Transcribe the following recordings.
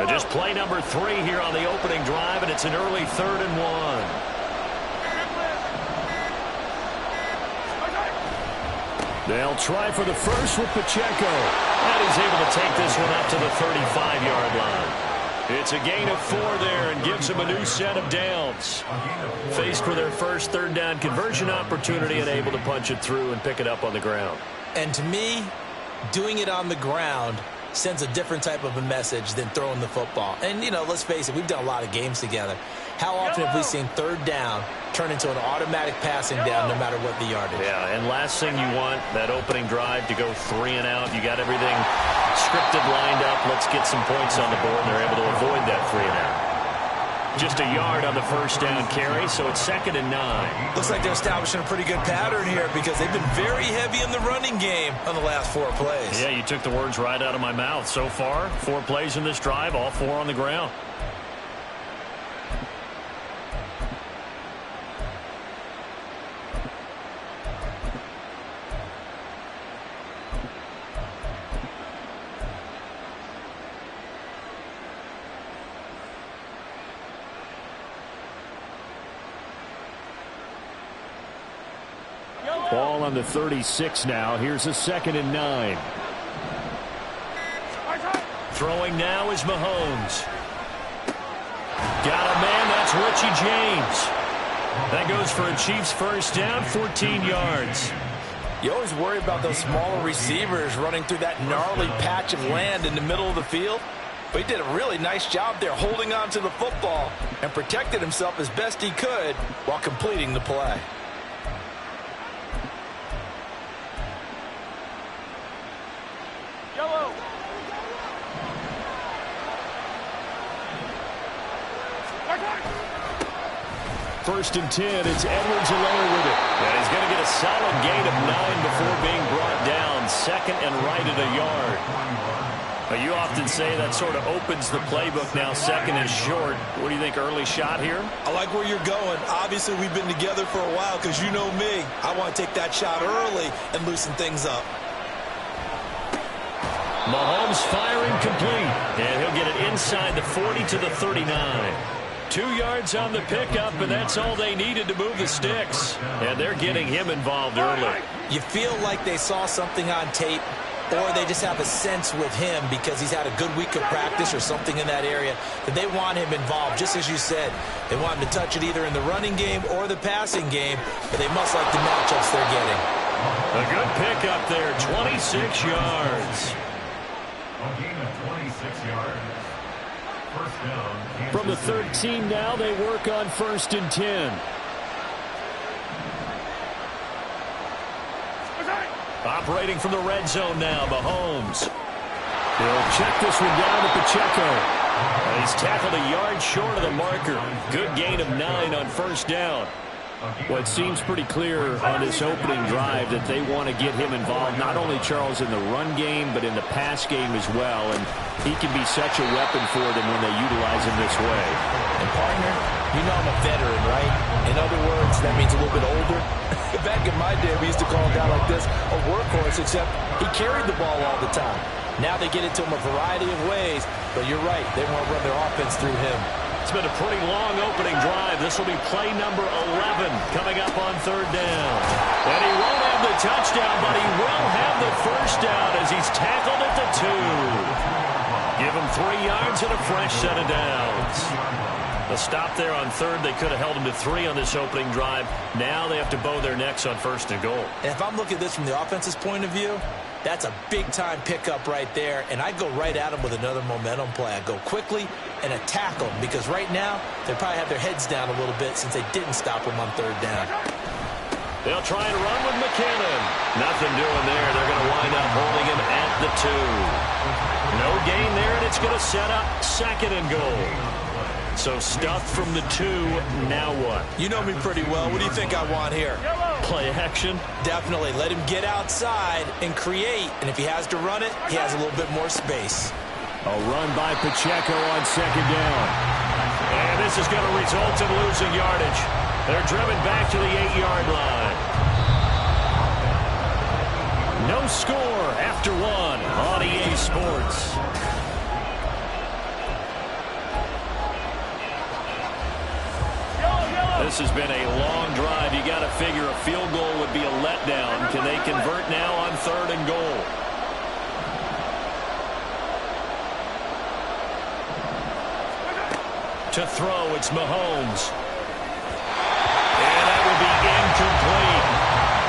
Just play number 3 here on the opening drive, and it's an early 3rd and 1. They'll try for the first with Pacheco. And he's able to take this one up to the 35-yard line. It's a gain of 4 there and gives them a new set of downs. Faced with their first 3rd down conversion opportunity and able to punch it through and pick it up on the ground. And to me, doing it on the ground sends a different type of a message than throwing the football. And, you know, let's face it, we've done a lot of games together. How often have we seen 3rd down turn into an automatic passing down no matter what the yardage? Yeah, and last thing you want, that opening drive to go 3 and out. You got everything scripted, lined up. Let's get some points on the board, and they're able to avoid that 3 and out. Just a yard on the first down carry, so it's 2nd and 9. Looks like they're establishing a pretty good pattern here because they've been very heavy in the running game on the last 4 plays. Yeah, you took the words right out of my mouth. So far, 4 plays in this drive, all 4 on the ground. Ball on the 36 now. Here's a 2nd and 9. Throwing now is Mahomes. Got a man. That's Richie James. That goes for a Chiefs first down, 14 yards. You always worry about those smaller receivers running through that gnarly patch of land in the middle of the field. But he did a really nice job there holding on to the football and protected himself as best he could while completing the play. First and 10, it's Edwards alone with it. And he's going to get a solid gain of 9 before being brought down. 2nd and right at a yard. But you often say that sort of opens the playbook now. 2nd is short. What do you think, early shot here? I like where you're going. Obviously, we've been together for a while because you know me. I want to take that shot early and loosen things up. Mahomes firing complete. And he'll get it inside the 40 to the 39. 2 yards on the pickup, and that's all they needed to move the sticks. And they're getting him involved early. You feel like they saw something on tape, or they just have a sense with him because he's had a good week of practice or something in that area that they want him involved. Just as you said, they want him to touch it either in the running game or the passing game, but they must like the matchups they're getting. A good pickup there, 26 yards. A gain of 26 yards. First down. From the 13 now, they work on 1st and 10. Operating from the red zone now, Mahomes. He'll check this one down to Pacheco. And he's tackled a yard short of the marker. Good gain of 9 on 1st down. Well, it seems pretty clear on this opening drive that they want to get him involved, not only, Charles, in the run game, but in the pass game as well. And he can be such a weapon for them when they utilize him this way. And, partner, you know I'm a veteran, right? In other words, that means a little bit older. Back in my day, we used to call a guy like this a workhorse, except he carried the ball all the time. Now they get it to him a variety of ways, but you're right. They want to run their offense through him. It's been a pretty long opening drive. This will be play number 11 coming up on 3rd down. And he won't have the touchdown, but he will have the first down as he's tackled at the 2. Give him 3 yards and a fresh set of downs. A stop there on 3rd. They could have held him to 3 on this opening drive. Now they have to bow their necks on 1st and goal. And if I'm looking at this from the offense's point of view, that's a big-time pickup right there, and I go right at him with another momentum play. I go quickly and attack them because right now they probably have their heads down a little bit since they didn't stop him on 3rd down. They'll try and run with McKinnon. Nothing doing there. They're going to wind up holding him at the 2. No gain there, and it's going to set up 2nd and goal. So stuffed from the 2, now what? You know me pretty well. What do you think I want here? Play action? Definitely. Let him get outside and create. And if he has to run it, he has a little bit more space. A run by Pacheco on 2nd down. And this is going to result in losing yardage. They're driven back to the 8-yard line. No score after 1 on EA Sports. This has been a long drive. You got to figure a field goal would be a letdown. Can they convert now on 3rd and goal? To throw, it's Mahomes. And that will be incomplete.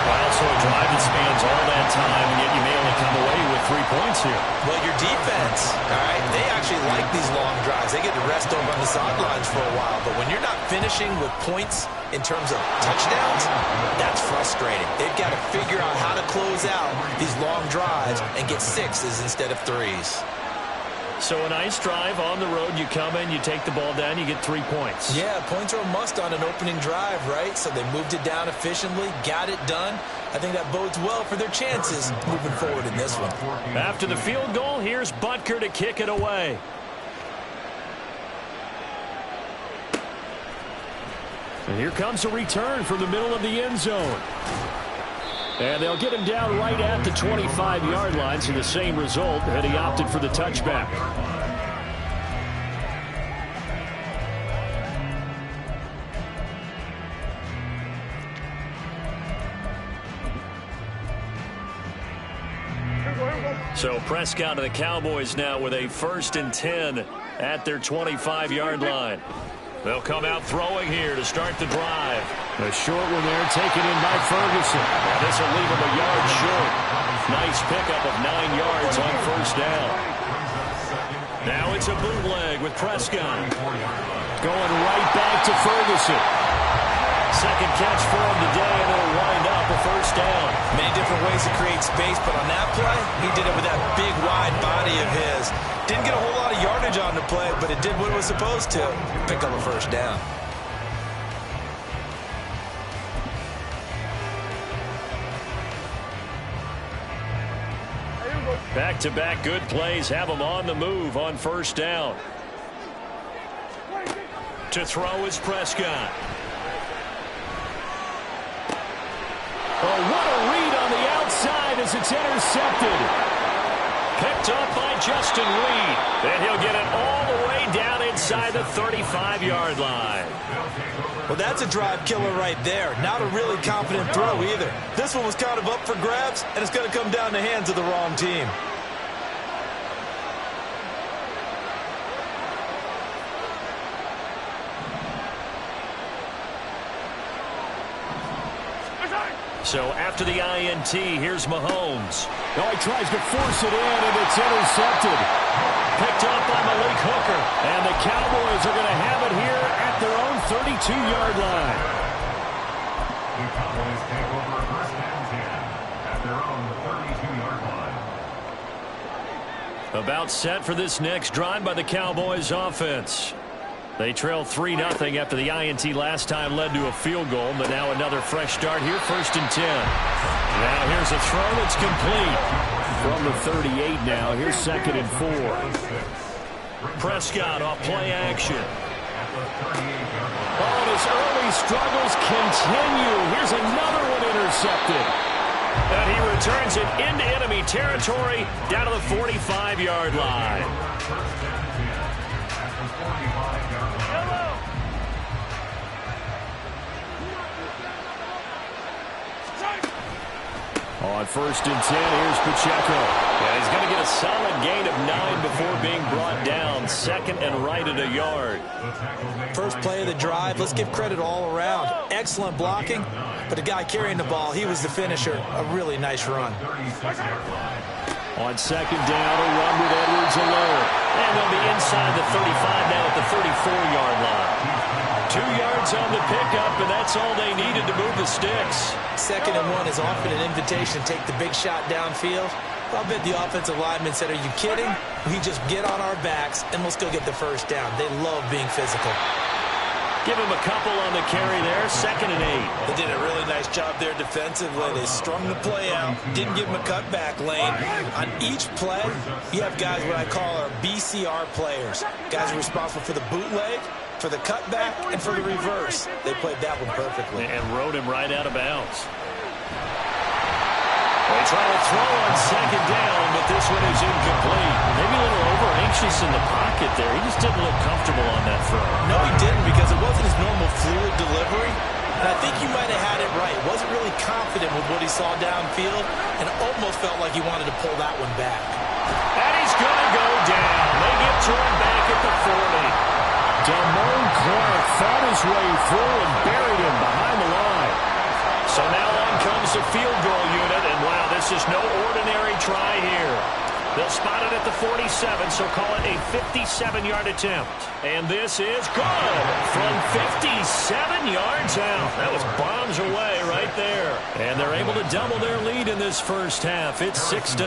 Wow, so a drive that spans all that time, and yet you may only come away with 3 points here. Well, your defense, all right, they actually like these long drives. They get to rest over on the sidelines for a while. But when you're not finishing with points in terms of touchdowns, that's frustrating. They've got to figure out how to close out these long drives and get 6s instead of 3s. So a nice drive on the road. You come in, you take the ball down, you get 3 points. Yeah, points are a must on an opening drive, right? So they moved it down efficiently, got it done. I think that bodes well for their chances moving forward in this one. After the field goal, here's Butker to kick it away. And here comes a return from the middle of the end zone. And they'll get him down right at the 25-yard line, so the same result, and he opted for the touchback. So Prescott and the Cowboys now with a 1st and 10 at their 25-yard line. They'll come out throwing here to start the drive. A short one there taken in by Ferguson. And this will leave him a yard short. Nice pickup of 9 yards on 1st down. Now it's a bootleg with Prescott. Going right back to Ferguson. Second catch for him today, and it'll wind up a 1st down. Many different ways to create space, but on that play, he did it with that big, wide body of his. Didn't get a whole lot of yardage on the play, but it did what it was supposed to. Pick up a 1st down. Back-to-back good plays have him on the move on 1st down. To throw is Prescott. Oh, what a read on the outside as it's intercepted. Picked up by Justin Reed. And he'll get it all the way down inside the 35-yard line. Well, that's a drive killer right there. Not a really confident throw either. This one was kind of up for grabs, and it's going to come down the hands of the wrong team. So after the INT, here's Mahomes. Oh, he tries to force it in, and it's intercepted. Picked up by Malik Hooker. And the Cowboys are going to have it here at their own 32-yard line. The Cowboys take over 1st and 10 at their own 32-yard line. About set for this next drive by the Cowboys offense. They trail 3-0 after the INT last time led to a field goal, but now another fresh start here, 1st and 10. Now here's a throw that's complete. From the 38 now, here's 2nd and 4. Prescott off play action. Oh, and his early struggles continue. Here's another one intercepted. And he returns it into enemy territory down to the 45-yard line. On 1st and 10, here's Pacheco. Yeah, he's going to get a solid gain of 9 before being brought down. 2nd and right at a yard. First play of the drive, let's give credit all around. Excellent blocking, but the guy carrying the ball, he was the finisher. A really nice run. On 2nd down, a run with Edwards alone. And they'll be inside the 35 now at the 34-yard line. 2 yards on the pickup, and that's all they needed to move the sticks. 2nd and 1 is often an invitation to take the big shot downfield. I'll bet the offensive lineman said, are you kidding? We just get on our backs, and we'll still get the 1st down. They love being physical. Give him a couple on the carry there, 2nd and 8. They did a really nice job there defensively. They strung the play out, didn't give him a cutback lane. On each play, you have guys what I call our BCR players. Guys are responsible for the bootleg, for the cutback, and for the reverse. They played that one perfectly. And rode him right out of bounds. They try to throw on 2nd down, but this one is incomplete. Maybe a little over-anxious in the pocket. pocket there. He just didn't look comfortable on that throw. No, he didn't, because it wasn't his normal fluid delivery. And I think you might have had it right. Wasn't really confident with what he saw downfield and almost felt like he wanted to pull that one back. And he's going to go down. They get to him back at the 40. Damone Clark fought his way through and buried him behind the line. So now on comes the field goal unit, and wow, this is no ordinary try here. They'll spot it at the 47, so call it a 57-yard attempt. And this is good from 57 yards out. That was bombs away right there. And they're able to double their lead in this first half. It's 6-0.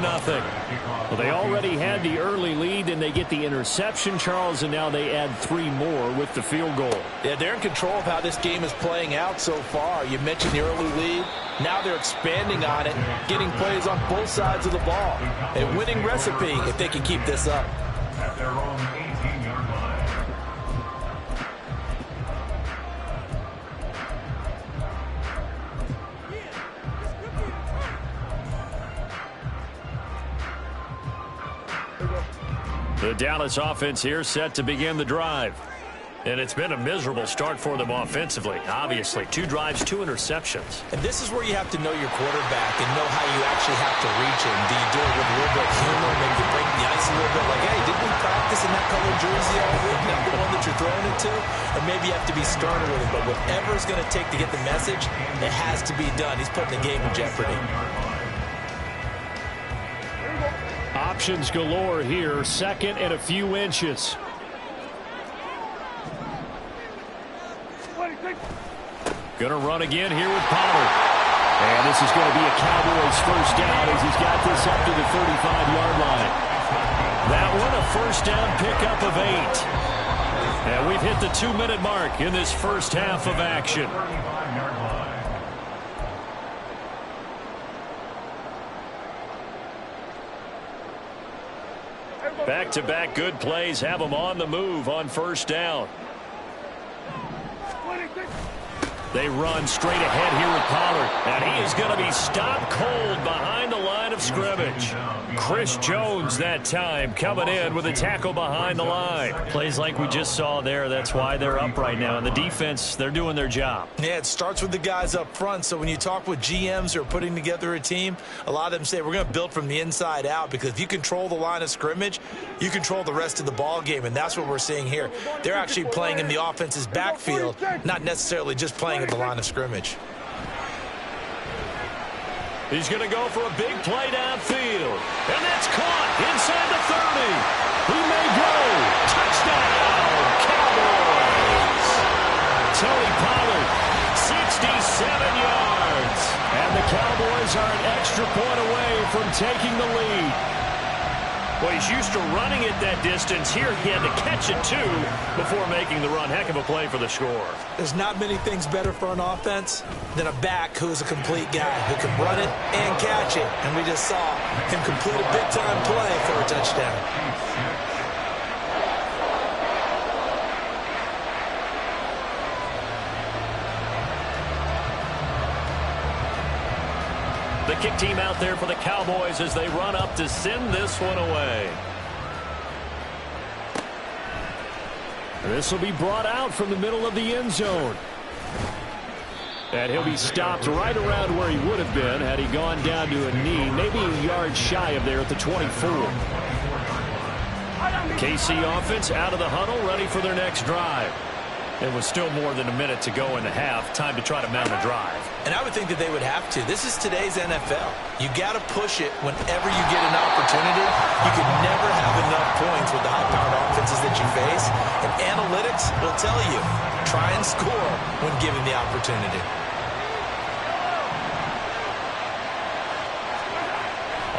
Well, they already had the early lead, and they get the interception, Charles, and now they add 3 more with the field goal. Yeah, they're in control of how this game is playing out so far. You mentioned the early lead. Now they're expanding on it, getting plays on both sides of the ball. A winning recipe if they can keep this up. At their own 18-yard line. The Dallas offense here set to begin the drive. And it's been a miserable start for them offensively. Obviously, 2 drives, 2 interceptions. And this is where you have to know your quarterback and know how you actually have to reach him. Do you do it with a little bit of humor, maybe break the ice a little bit, like, hey, didn't we practice in that colored jersey all week? Not the one that you're throwing it to? Or maybe you have to be sterner with him. But whatever it's going to take to get the message, it has to be done. He's putting the game in jeopardy. Options galore here. Second and a few inches. Going to run again here with Pollard. And this is going to be a Cowboys first down as he's got this up to the 35-yard line. That one a first down pickup of 8. And we've hit the 2-minute mark in this first half of action. 35-yard line. Back-to-back good plays have them on the move on first down. They run straight ahead here with Pollard. And he is going to be stopped cold behind the line of scrimmage. Chris Jones that time coming in with a tackle behind the line. Plays like we just saw there. That's why they're up right now. And the defense, they're doing their job. Yeah, it starts with the guys up front. So when you talk with GMs who are putting together a team, a lot of them say we're going to build from the inside out, because if you control the line of scrimmage, you control the rest of the ball game. And that's what we're seeing here. They're actually playing in the offense's backfield, not necessarily just playing at the line of scrimmage. He's going to go for a big play downfield. And that's caught inside the 30. He may go. Touchdown, Cowboys. Tony Pollard, 67 yards. And the Cowboys are an extra point away from taking the lead. Well, he's used to running it that distance. Here he had to catch it, too, before making the run. Heck of a play for the score. There's not many things better for an offense than a back who's a complete guy who can run it and catch it. And we just saw him complete a big-time play for a touchdown. The kick team out there for the Cowboys as they run up to send this one away. This will be brought out from the middle of the end zone. And he'll be stopped right around where he would have been had he gone down to a knee, maybe a yard shy of there at the 24. KC offense out of the huddle, ready for their next drive. It was still more than a minute to go in the half. Time to try to mount a drive. And I would think that they would have to. This is today's NFL. You got to push it whenever you get an opportunity. You can never have enough points with the high-powered offenses that you face. And analytics will tell you, try and score when given the opportunity.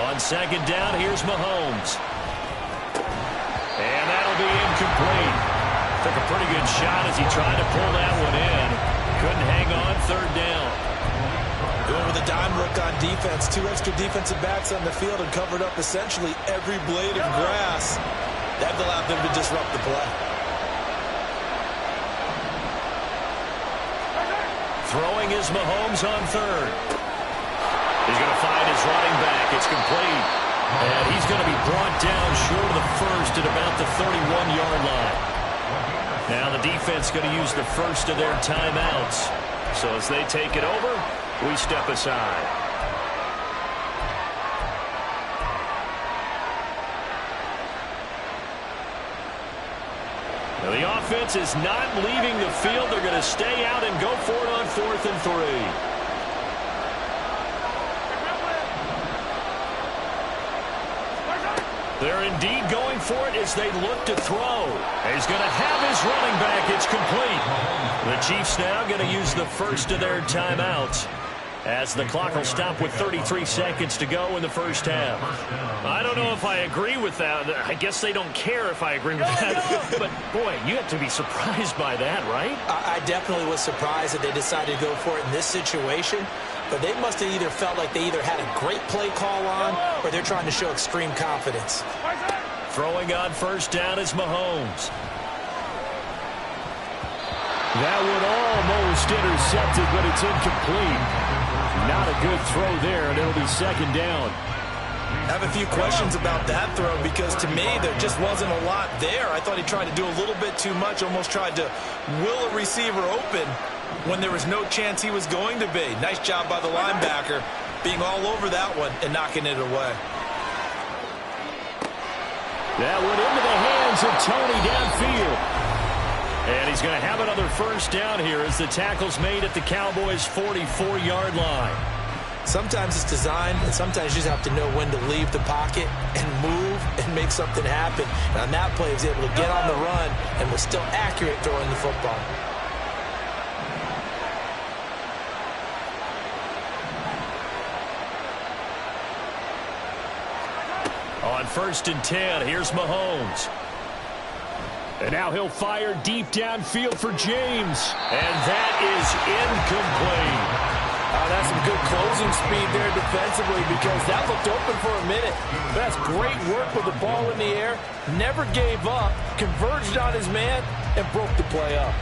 On second down, here's Mahomes. And that'll be incomplete. Took a pretty good shot as he tried to pull that one in. Couldn't hang on third down. Going with a dime rook on defense. 2 extra defensive backs on the field and covered up essentially every blade of grass. That allowed them to disrupt the play. Throwing is Mahomes on third. He's going to find his running back. It's complete. And he's going to be brought down short of the first at about the 31-yard line. Now the defense going to use the first of their timeouts. So as they take it over, we step aside. Now the offense is not leaving the field. They're going to stay out and go for it on 4th and 3. They're indeed going for it as they look to throw. He's going to have his running back. It's complete. The Chiefs now going to use the first of their timeouts as the clock will stop with 33 seconds to go in the first half. I don't know if I agree with that. I guess they don't care if I agree with that. But, boy, you have to be surprised by that, right? I definitely was surprised that they decided to go for it in this situation. But they must have either felt like they either had a great play call on or they're trying to show extreme confidence. Throwing on first down is Mahomes. That one almost intercepted, but it's incomplete. Not a good throw there, and it'll be second down. I have a few questions about that throw because to me there just wasn't a lot there. I thought he tried to do a little bit too much, almost tried to will a receiver open when there was no chance he was going to be. Nice job by the linebacker being all over that one and knocking it away. That went into the hands of Tony downfield. And he's going to have another first down here as the tackle's made at the Cowboys' 44-yard line. Sometimes it's designed, and sometimes you just have to know when to leave the pocket and move and make something happen. And on that play, he was able to get on the run and was still accurate throwing the football. On 1st and 10, here's Mahomes. And now he'll fire deep downfield for James. And that is incomplete. That's some good closing speed there defensively because that looked open for a minute. That's great work with the ball in the air. Never gave up, converged on his man, and broke the play up.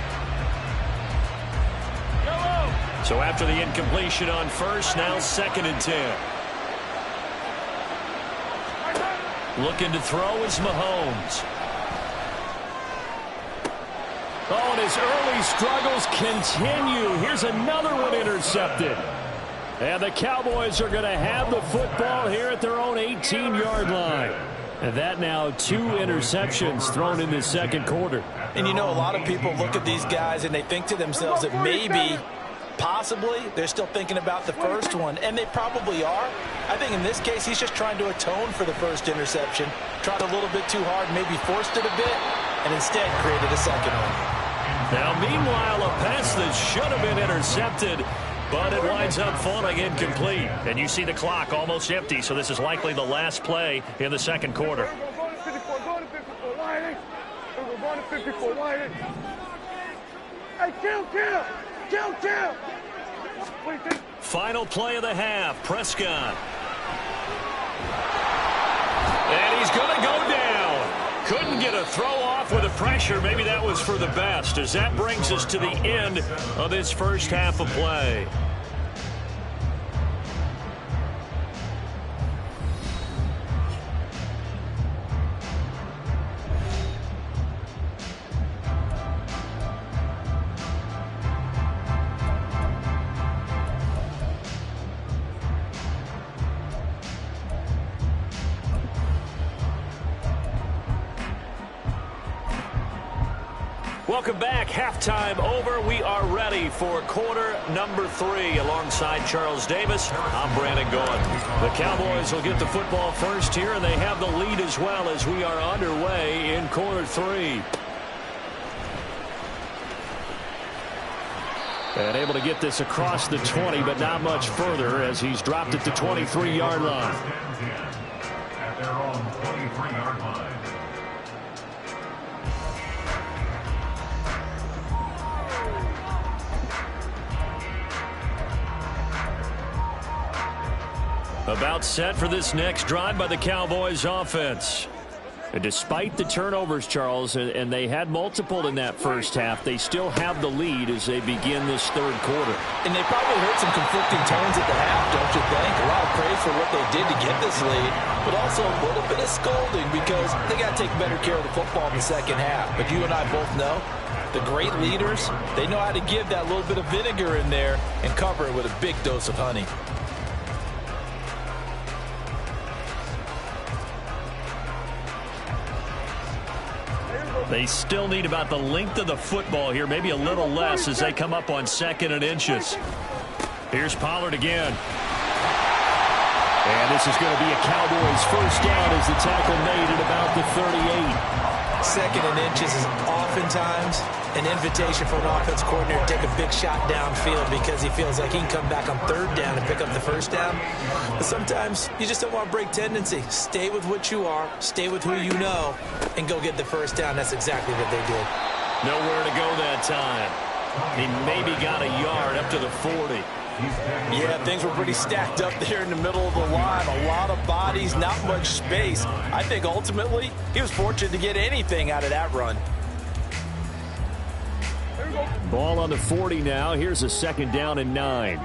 So after the incompletion on first, now 2nd and 10. Looking to throw is Mahomes. Oh, and his early struggles continue. Here's another one intercepted. And the Cowboys are going to have the football here at their own 18-yard line. And that now 2 interceptions thrown in the second quarter. And you know, a lot of people look at these guys and they think to themselves that maybe, possibly, they're still thinking about the first one. And they probably are. I think in this case, he's just trying to atone for the first interception. Tried a little bit too hard, maybe forced it a bit, and instead created a second one. Now, meanwhile, a pass that should have been intercepted, but it winds up falling incomplete. And you see the clock almost empty, so this is likely the last play in the second quarter. Final play of the half, Prescott. And he's going to go down. Couldn't get a throw off with the pressure. Maybe that was for the best, as that brings us to the end of this first half of play. Welcome back. Halftime over. We are ready for quarter number 3. Alongside Charles Davis, I'm Brandon Gaughan. The Cowboys will get the football first here, and they have the lead as well as we are underway in quarter 3. And able to get this across the 20, but not much further as he's dropped it to 23-yard line. At their own 23-yard line. About set for this next drive by the Cowboys offense. And despite the turnovers, Charles, and they had multiple in that first half, they still have the lead as they begin this third quarter. And they probably heard some conflicting tones at the half, don't you think? A lot of praise for what they did to get this lead, but also a little bit of scolding because they got to take better care of the football in the second half. But you and I both know the great leaders, they know how to give that little bit of vinegar in there and cover it with a big dose of honey. They still need about the length of the football here, maybe a little less as they come up on 2nd and inches. Here's Pollard again. And this is going to be a Cowboys first down as the tackle made at about the 38. 2nd and inches is oftentimes an invitation for an offense coordinator to take a big shot downfield because he feels like he can come back on 3rd down and pick up the first down. But sometimes you just don't want to break tendency. Stay with what you are, stay with who you know, and go get the first down. That's exactly what they did. Nowhere to go that time. He maybe got a yard up to the 40. Yeah, things were pretty stacked up there in the middle of the line. A lot of bodies, not much space. I think ultimately he was fortunate to get anything out of that run. Ball on the 40 now. Here's a 2nd down and 9.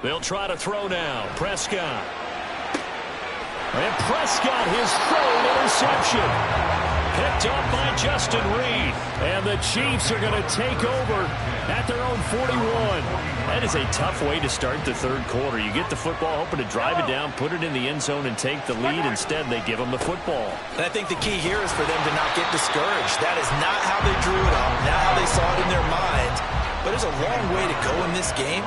They'll try to throw now. Prescott. And Prescott, his 3rd interception. Picked up by Justin Reed. And the Chiefs are going to take over at their own 41. That is a tough way to start the third quarter. You get the football, hoping to drive it down, put it in the end zone, and take the lead. Instead, they give them the football. And I think the key here is for them to not get discouraged. That is not how they drew it up, not how they saw it in their minds. But there's a long way to go in this game.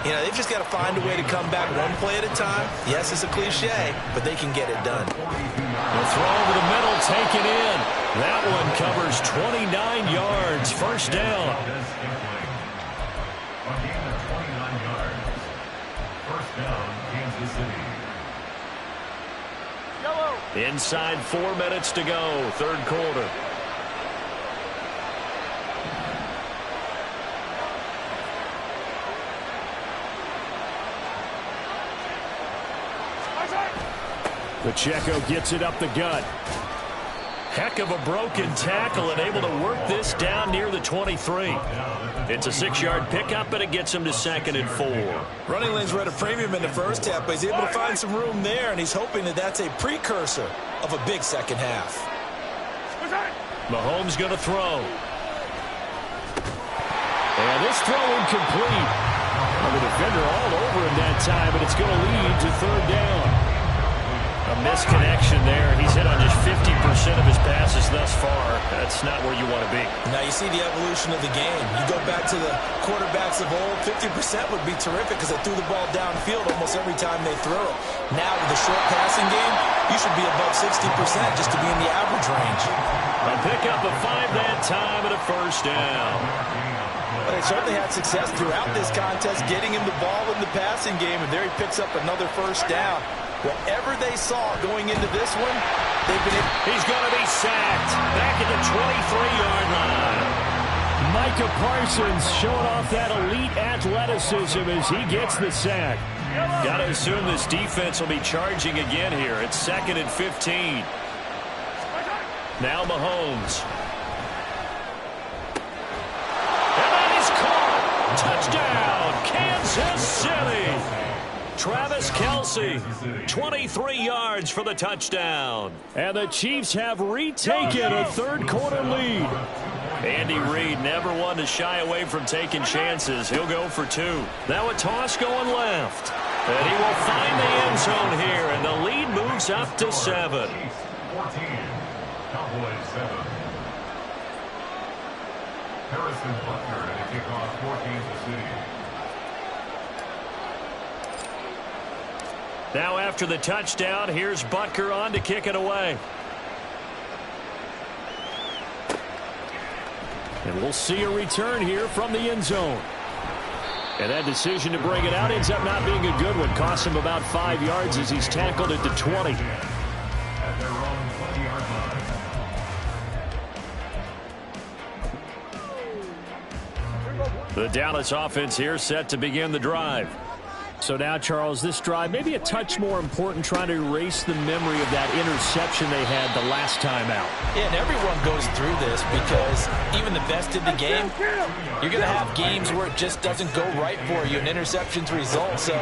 You know, they've just got to find a way to come back one play at a time. Yes, it's a cliche, but they can get it done. The throw over the middle, taken in. That one covers 29 yards. First down. Inside 4 minutes to go, third quarter. Pacheco gets it up the gut. Heck of a broken tackle and able to work this down near the 23. It's a 6-yard pickup, and it gets him to 2nd and 4. Running lanes were at a premium in the first half, but he's able to find some room there, and he's hoping that that's a precursor of a big second half. Mahomes going to throw. And this throw incomplete. Well, the defender all over him that time, but it's going to lead to 3rd down. A misconnection there. He's hit on just 50% of his passes thus far. That's not where you want to be. Now you see the evolution of the game. You go back to the quarterbacks of old, 50% would be terrific because they threw the ball downfield almost every time they threw it. Now with the short passing game, you should be above 60% just to be in the average range. A pickup of 5 that time and a first down. But they certainly had success throughout this contest, getting him the ball in the passing game, and there he picks up another first down. Whatever they saw going into this one, they've been able. He's going to be sacked back at the 23-yard line. Micah Parsons showing off that elite athleticism as he gets the sack. Got to assume this defense will be charging again here. It's 2nd and 15. Now Mahomes. And that is caught. Touchdown, Kansas City. Travis Kelce, 23 yards for the touchdown. And the Chiefs have retaken a third quarter lead. Andy Reid never one to shy away from taking chances. He'll go for 2. Now a toss going left. And he will find the end zone here, and the lead moves up to 7. 14, Cowboys 7. Harrison Butker at the kickoff for Kansas City. Now after the touchdown, here's Butker on to kick it away. And we'll see a return here from the end zone. And that decision to bring it out ends up not being a good one. Costs him about 5 yards as he's tackled at the 20. At their own 20-yard line. The Dallas offense here set to begin the drive. So now, Charles, this drive maybe a touch more important, trying to erase the memory of that interception they had the last time out. Yeah, and everyone goes through this because even the best in the game, you're going to have games where it just doesn't go right for you, and interceptions result. So,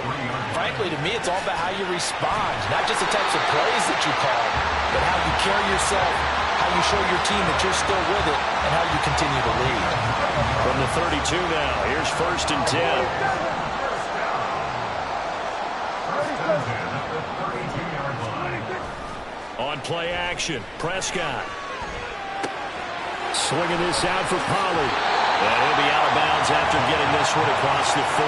frankly, to me, it's all about how you respond, not just the types of plays that you call, but how you carry yourself, how you show your team that you're still with it, and how you continue to lead. From the 32 now, here's 1st and 10. On play action, Prescott. Swinging this out for Pollard. And he'll be out of bounds after getting this one across the 40.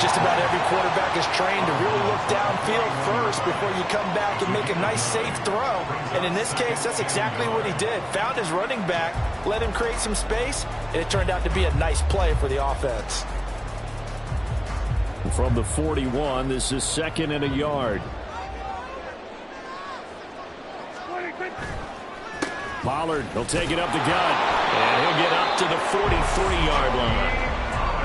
Just about every quarterback is trained to really look downfield first before you come back and make a nice, safe throw. And in this case, that's exactly what he did. Found his running back, let him create some space, and it turned out to be a nice play for the offense. From the 41, this is 2nd and a yard. Pollard, he'll take it up the gut, and he'll get up to the 43-yard line.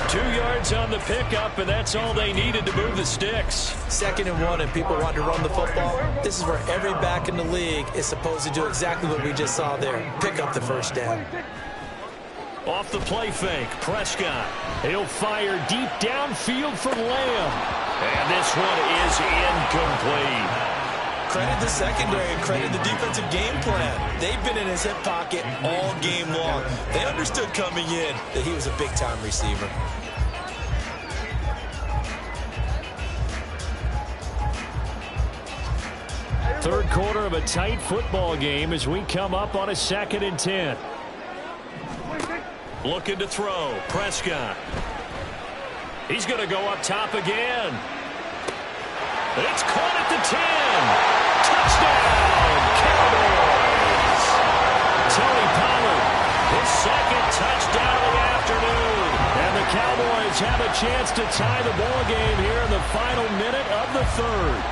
2 yards on the pickup, and that's all they needed to move the sticks. 2nd and 1, and people want to run the football. This is where every back in the league is supposed to do exactly what we just saw there. Pick up the first down. Off the play fake, Prescott. He'll fire deep downfield for Lamb. And this one is incomplete. Credit the secondary and credit the defensive game plan. They've been in his hip pocket all game long. They understood coming in that he was a big-time receiver. Third quarter of a tight football game as we come up on a 2nd and 10. Looking to throw, Prescott. He's going to go up top again. It's caught at the 10. Touchdown, Cowboys. Tony Pollard, his 2nd touchdown of the afternoon. And the Cowboys have a chance to tie the ball game here in the final minute of the 3rd.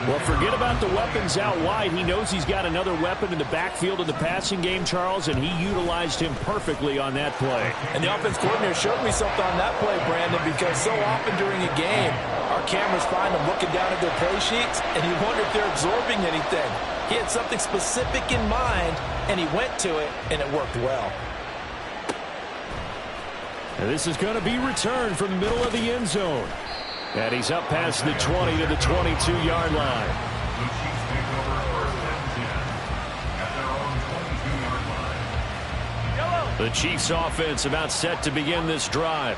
Well, forget about the weapons out wide. He knows he's got another weapon in the backfield of the passing game, Charles, and he utilized him perfectly on that play. And the offense coordinator showed me something on that play, Brandon, because so often during a game, our cameras find them looking down at their play sheets, and you wonder if they're absorbing anything. He had something specific in mind, and he went to it, and it worked well. And this is going to be returned from the middle of the end zone. And he's up past the 20 to the 22-yard line. The Chiefs take over 1st and 10 at their own 22-yard line. The Chiefs offense about set to begin this drive.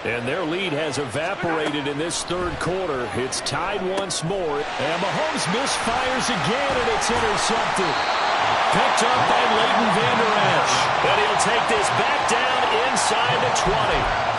And their lead has evaporated in this 3rd quarter. It's tied once more. And Mahomes misfires again, and it's intercepted. Picked up by Leighton Vander Esch. And he'll take this back down inside the 20.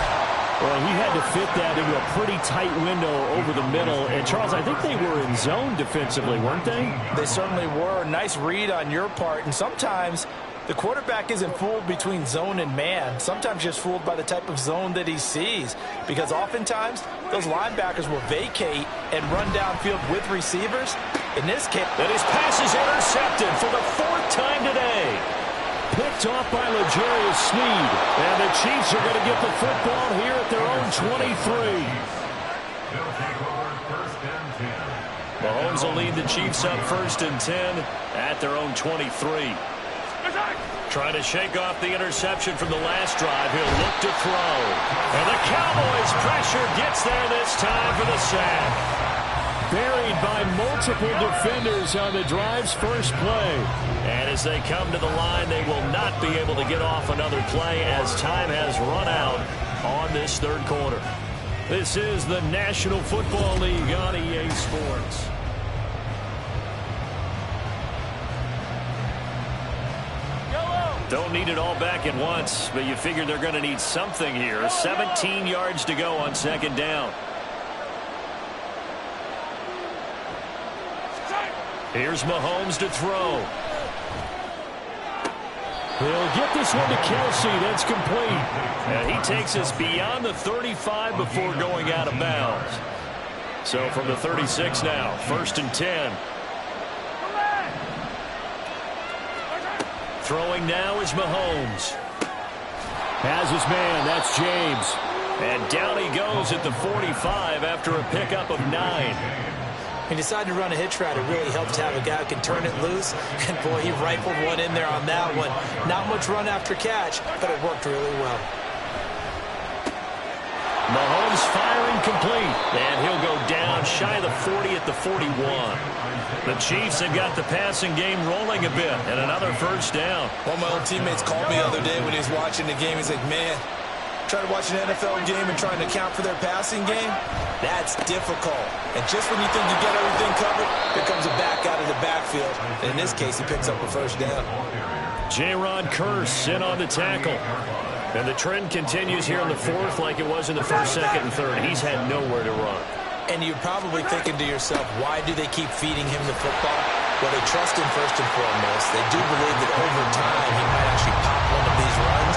Well, he had to fit that into a pretty tight window over the middle. And, Charles, I think they were in zone defensively, weren't they? They certainly were. Nice read on your part. And sometimes the quarterback isn't fooled between zone and man. Sometimes just fooled by the type of zone that he sees. Because oftentimes, those linebackers will vacate and run downfield with receivers. In this case, and his pass is intercepted for the 4th time today. Picked off by L'Jarius Sneed. And the Chiefs are going to get the football here at their own 23. They'll take over 1st and 10. Mahomes will lead the Chiefs up 1st and 10 at their own 23. Trying to shake off the interception from the last drive. He'll look to throw. And the Cowboys' pressure gets there this time for the sack. Buried by multiple defenders on the drive's first play. And as they come to the line, they will not be able to get off another play as time has run out on this 3rd quarter. This is the National Football League on EA Sports. Don't need it all back at once, but you figure they're going to need something here. 17 yards to go on 2nd down. Here's Mahomes to throw. He'll get this one to Kelsey. That's complete. And he takes us beyond the 35 before going out of bounds. So from the 36 now, 1st and 10. Throwing now is Mahomes. Has his man. That's James. And down he goes at the 45 after a pickup of 9. He decided to run a hitch route. It really helped to have a guy who can turn it loose. And, boy, he rifled one in there on that one. Not much run after catch, but it worked really well. Mahomes firing complete. And he'll go down shy of the 40 at the 41. The Chiefs have got the passing game rolling a bit. And another first down. One of my old teammates called me the other day when he was watching the game. He's like, man, trying to watch an NFL game and trying to account for their passing game, that's difficult. And just when you think you get everything covered, here comes a back out of the backfield. And in this case, he picks up a first down. J-Ron Kearse in on the tackle. And the trend continues here in the fourth like it was in the first, second, and third. He's had nowhere to run. And you're probably thinking to yourself, why do they keep feeding him the football? Well, they trust him first and foremost. They do believe that over time he might actually pop one of these runs.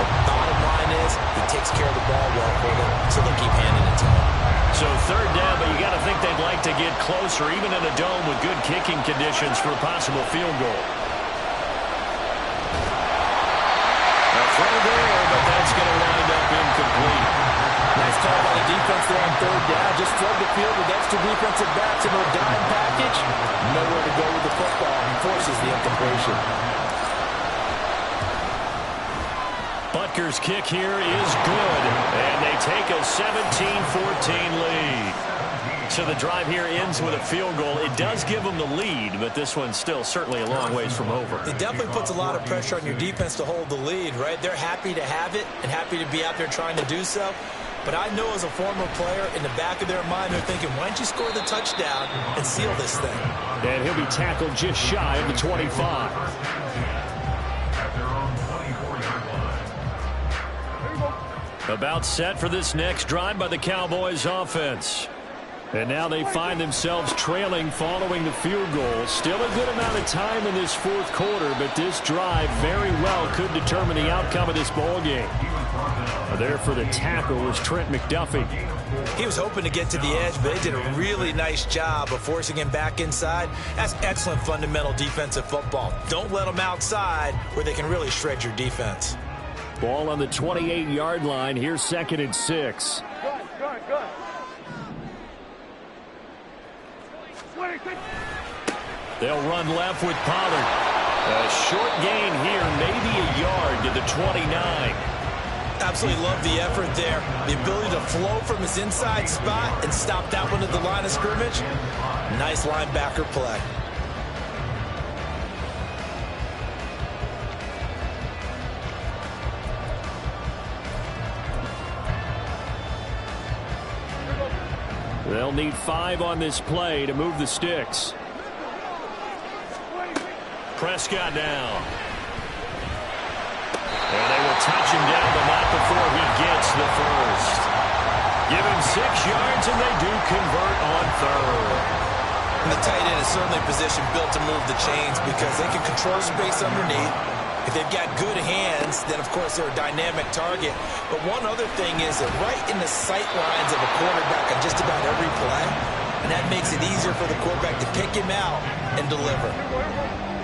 But the bottom line is he takes care of the ball well for them, so they'll keep handing it to him. So third down, but you got to think they'd like to get closer, even in a dome with good kicking conditions for a possible field goal. A throw there, but that's going to wind up incomplete. Nice call by the defense there on third down. Just flood the field with extra defensive backs into a dime package. Nowhere to go with the football. He forces the incompletion. Butker's kick here is good, and they take a 17-14 lead. So the drive here ends with a field goal. It does give them the lead, but this one's still certainly a long ways from over. It definitely puts a lot of pressure on your defense to hold the lead, right? They're happy to have it and happy to be out there trying to do so. But I know as a former player, in the back of their mind, they're thinking, why don't you score the touchdown and seal this thing? And he'll be tackled just shy of the 25. About set for this next drive by the Cowboys offense. And now they find themselves trailing following the field goal. Still a good amount of time in this fourth quarter, but this drive very well could determine the outcome of this ball game. There for the tackle was Trent McDuffie. He was hoping to get to the edge, but they did a really nice job of forcing him back inside. That's excellent fundamental defensive football. Don't let them outside where they can really shred your defense. Ball on the 28-yard line. Here's 2nd and 6. Good. They'll run left with Pollard. A short gain here, maybe a yard to the 29. Absolutely love the effort there. The ability to flow from his inside spot and stop that one at the line of scrimmage. Nice linebacker play. They'll need 5 on this play to move the sticks. Prescott down. And they will touch him down, but not before he gets the first. Give him 6 yards, and they do convert on third. And the tight end is certainly a position built to move the chains because they can control space underneath. If they've got good hands, then, of course, they're a dynamic target. But one other thing is that right in the sight lines of a quarterback on just about every play, and that makes it easier for the quarterback to pick him out and deliver.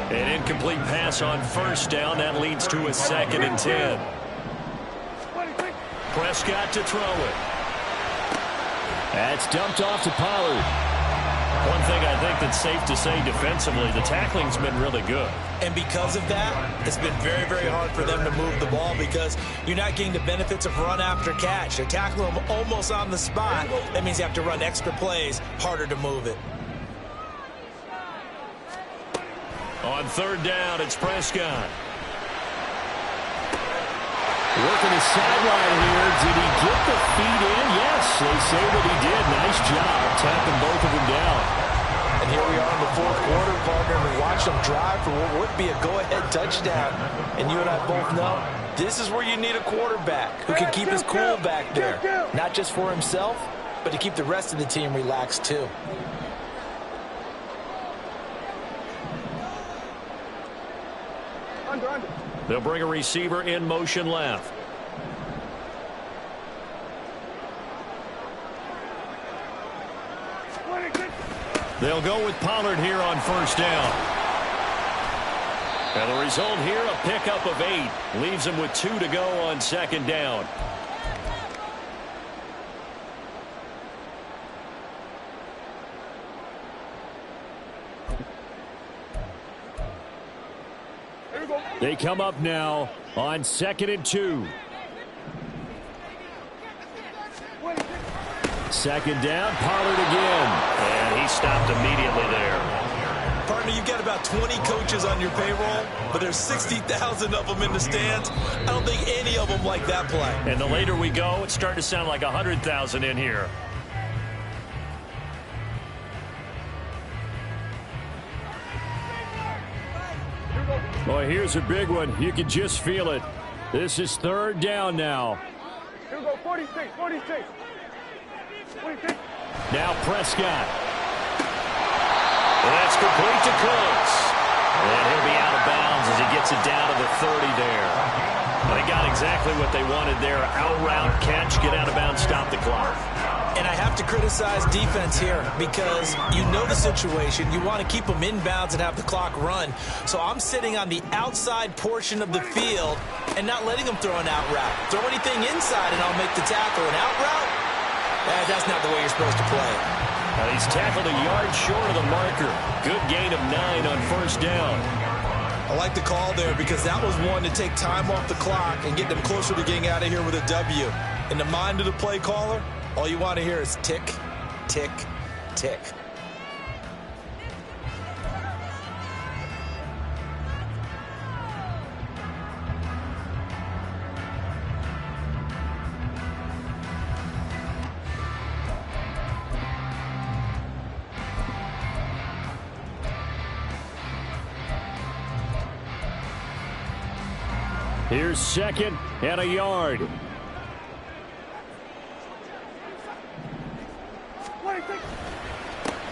An incomplete pass on first down. That leads to a 2nd and 10. Prescott to throw it. That's dumped off to Pollard. One thing I think that's safe to say defensively, the tackling's been really good. And because of that, it's been very, very hard for them to move the ball because you're not getting the benefits of run after catch. They're tackling them almost on the spot. That means you have to run extra plays, harder to move it. On third down, it's Prescott. Working the sideline here. Did he get the feet in? Yes, they say that he did. Nice job tapping both of them down. And here we are in the fourth quarter, partner, and we watch them drive for what would be a go-ahead touchdown. And you and I both know this is where you need a quarterback who can keep his cool back there. Not just for himself, but to keep the rest of the team relaxed too. They'll bring a receiver in motion left. They'll go with Pollard here on first down. And the result here, a pickup of 8. Leaves him with 2 to go on second down. They come up now on 2nd and 2. Second down, Pollard again. And he stopped immediately there. Partner, you've got about 20 coaches on your payroll, but there's 60,000 of them in the stands. I don't think any of them like that play. And the later we go, it's starting to sound like 100,000 in here. Boy, here's a big one. You can just feel it. This is 3rd down now. Here we go, 46. Now Prescott. That's complete to Cooks. And he'll be out of bounds as he gets it down to the 30 there. They got exactly what they wanted there. Out route, catch, get out of bounds, stop the clock. And I have to criticize defense here because you know the situation. You want to keep them inbounds and have the clock run. So I'm sitting on the outside portion of the field and not letting them throw an out route. Throw anything inside and I'll make the tackle. An out route? That's not the way you're supposed to play it. He's tackled a yard short of the marker. Good gain of 9 on 1st down. I like the call there because that was one to take time off the clock and get them closer to getting out of here with a W. In the mind of the play caller, all you want to hear is tick, tick, tick. Here's 2nd and a yard.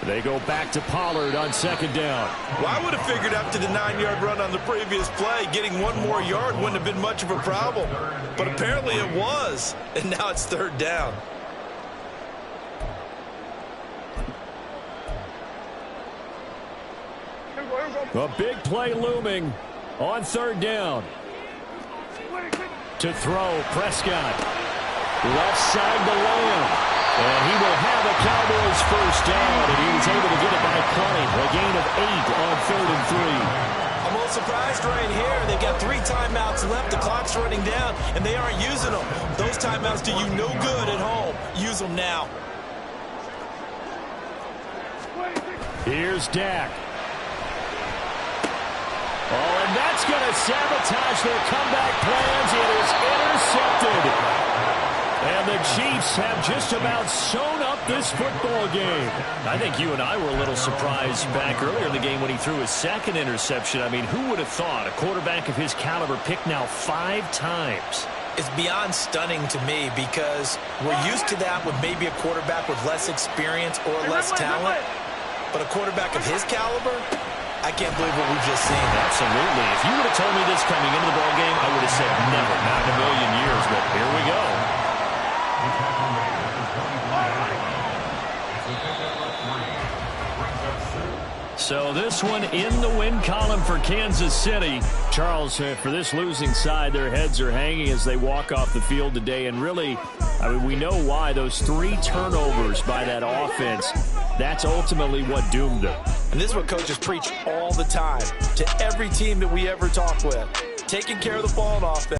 They go back to Pollard on 2nd down. Well, I would have figured after the 9-yard run on the previous play, getting 1 more yard wouldn't have been much of a problem. But apparently it was, and now it's 3rd down. A big play looming on 3rd down. To throw, Prescott. Left side to Lamb. And he will have a Cowboys 1st down, and he was able to get it by plenty. A gain of 8 on 3rd and 3. I'm a little surprised right here. They've got 3 timeouts left. The clock's running down, and they aren't using them. Those timeouts do you no good at home. Use them now. Here's Dak. Oh, and that's going to sabotage their comeback plans. It is intercepted. And the Chiefs have just about sewn up this football game. I think you and I were a little surprised back earlier in the game when he threw his 2nd interception. I mean, who would have thought a quarterback of his caliber picked now 5 times? It's beyond stunning to me because we're used to that with maybe a quarterback with less experience or less talent. But a quarterback of his caliber, I can't believe what we've just seen. Absolutely. If you would have told me this coming into the ballgame, I would have said never, not in a million years. But here we go. So this one in the win column for Kansas City. Charles, for this losing side, their heads are hanging as they walk off the field today. And really, I mean, we know why. Those 3 turnovers by that offense, that's ultimately what doomed them. And this is what coaches preach all the time to every team that we ever talk with. Taking care of the ball on offense.